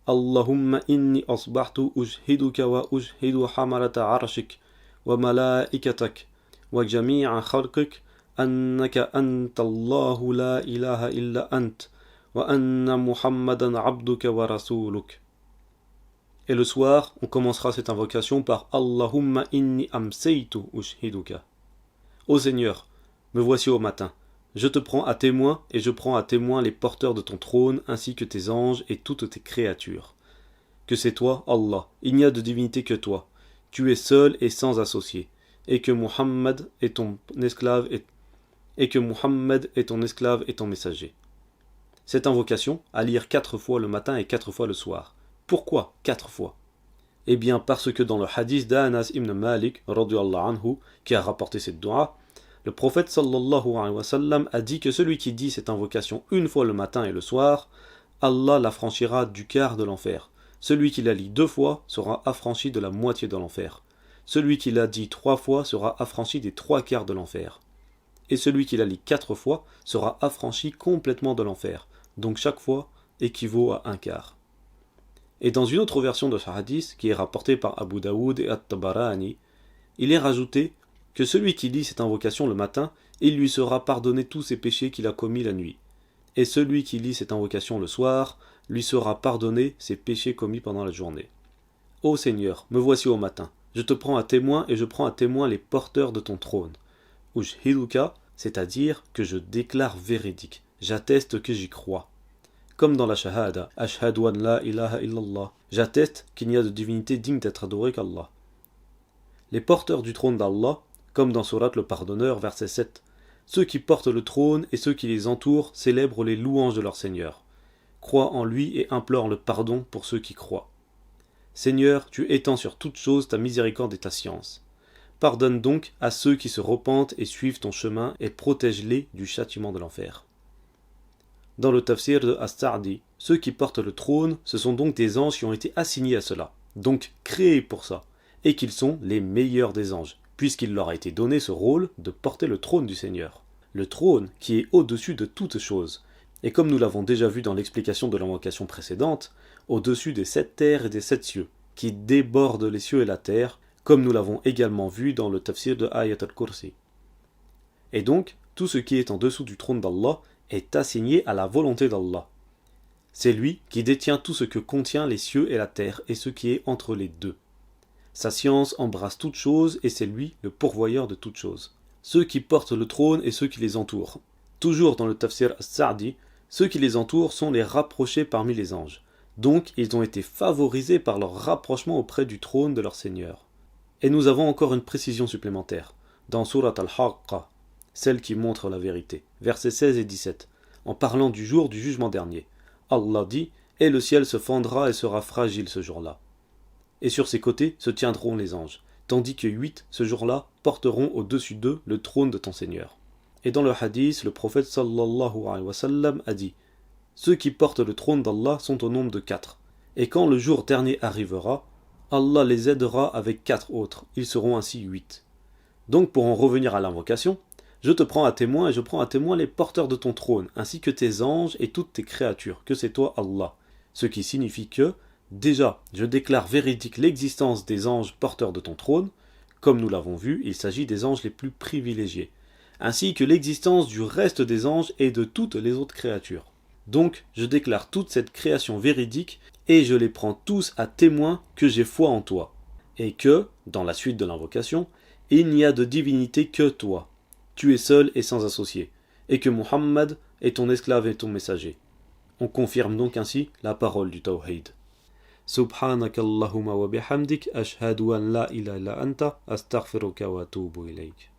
Allahumma inni asbahtu ujhiduka wa ujhidu hamalata arshik wa malaikatak wa jami'a khalqik annaka anta Allahu la ilaha illa ant wa anna Muhammadan abduka wa rasuluk. Et le soir, on commencera cette invocation par Allahumma inni amsaytu ujhiduka. Ô Seigneur, me voici au matin. Je te prends à témoin et je prends à témoin les porteurs de ton trône ainsi que tes anges et toutes tes créatures. Que c'est toi, Allah, il n'y a de divinité que toi. Tu es seul et sans associé. Et que Muhammad est ton esclave et ton messager. Cette invocation, à lire 4 fois le matin et 4 fois le soir. Pourquoi 4 fois? Eh bien parce que dans le hadith d'Anas ibn Malik, radiyallahu anhu, qui a rapporté cette dua, le prophète sallallahu alayhi wa sallam a dit que celui qui dit cette invocation une fois le matin et le soir, Allah l'affranchira du quart de l'enfer. Celui qui la lit 2 fois sera affranchi de la moitié de l'enfer. Celui qui la dit 3 fois sera affranchi des 3 quarts de l'enfer. Et celui qui la lit 4 fois sera affranchi complètement de l'enfer. Donc chaque fois équivaut à 1 quart. Et dans une autre version de ce hadith, qui est rapportée par Abu Daoud et At-Tabarani, il est rajouté que celui qui lit cette invocation le matin, il lui sera pardonné tous ses péchés qu'il a commis la nuit. Et celui qui lit cette invocation le soir, lui sera pardonné ses péchés commis pendant la journée. Ô Seigneur, me voici au matin. Je te prends à témoin et je prends à témoin les porteurs de ton trône. Ujhiduka, c'est-à-dire que je déclare véridique. J'atteste que j'y crois. Comme dans la shahada, ashhadu an la ilaha illallah. J'atteste qu'il n'y a de divinité digne d'être adorée qu'Allah. Les porteurs du trône d'Allah, comme dans Surat le Pardonneur, verset 7, ceux qui portent le trône et ceux qui les entourent célèbrent les louanges de leur Seigneur, croient en lui et implorent le pardon pour ceux qui croient. Seigneur, tu étends sur toute chose ta miséricorde et ta science. Pardonne donc à ceux qui se repentent et suivent ton chemin et protège-les du châtiment de l'enfer. Dans le tafsir de As-Sa'di, ceux qui portent le trône, ce sont donc des anges qui ont été assignés à cela, donc créés pour ça, et qu'ils sont les meilleurs des anges, puisqu'il leur a été donné ce rôle de porter le trône du Seigneur. Le trône qui est au-dessus de toutes choses, et comme nous l'avons déjà vu dans l'explication de l'invocation précédente, au-dessus des 7 terres et des 7 cieux, qui débordent les cieux et la terre, comme nous l'avons également vu dans le tafsir de Ayat al-Kursi. Et donc, tout ce qui est en dessous du trône d'Allah est assigné à la volonté d'Allah. C'est lui qui détient tout ce que contient les cieux et la terre et ce qui est entre les deux. Sa science embrasse toutes choses et c'est lui le pourvoyeur de toutes choses. Ceux qui portent le trône et ceux qui les entourent. Toujours dans le tafsir As-Sa'di, ceux qui les entourent sont les rapprochés parmi les anges. Donc ils ont été favorisés par leur rapprochement auprès du trône de leur Seigneur. Et nous avons encore une précision supplémentaire. Dans Surat Al-Haqqa, celle qui montre la vérité, versets 16 et 17, en parlant du jour du jugement dernier. Allah dit « Et le ciel se fendra et sera fragile ce jour-là. Et sur ses côtés se tiendront les anges, tandis que 8, ce jour-là, porteront au-dessus d'eux le trône de ton Seigneur. » Et dans le hadith, le prophète sallallahu alayhi wa sallam a dit « Ceux qui portent le trône d'Allah sont au nombre de 4. Et quand le jour dernier arrivera, Allah les aidera avec 4 autres, ils seront ainsi 8. » Donc pour en revenir à l'invocation, je te prends à témoin et je prends à témoin les porteurs de ton trône, ainsi que tes anges et toutes tes créatures, que c'est toi Allah. Ce qui signifie que, déjà, je déclare véridique l'existence des anges porteurs de ton trône, comme nous l'avons vu, il s'agit des anges les plus privilégiés, ainsi que l'existence du reste des anges et de toutes les autres créatures. Donc, je déclare toute cette création véridique et je les prends tous à témoin que j'ai foi en toi, et que, dans la suite de l'invocation, il n'y a de divinité que toi. Tu es seul et sans associé, et que Muhammad est ton esclave et ton messager. On confirme donc ainsi la parole du Tawhid. Subhanakallahumma wa bihamdik, ashhadu an la ilaha illa anta, astaghfiruka wa atubu ilayk.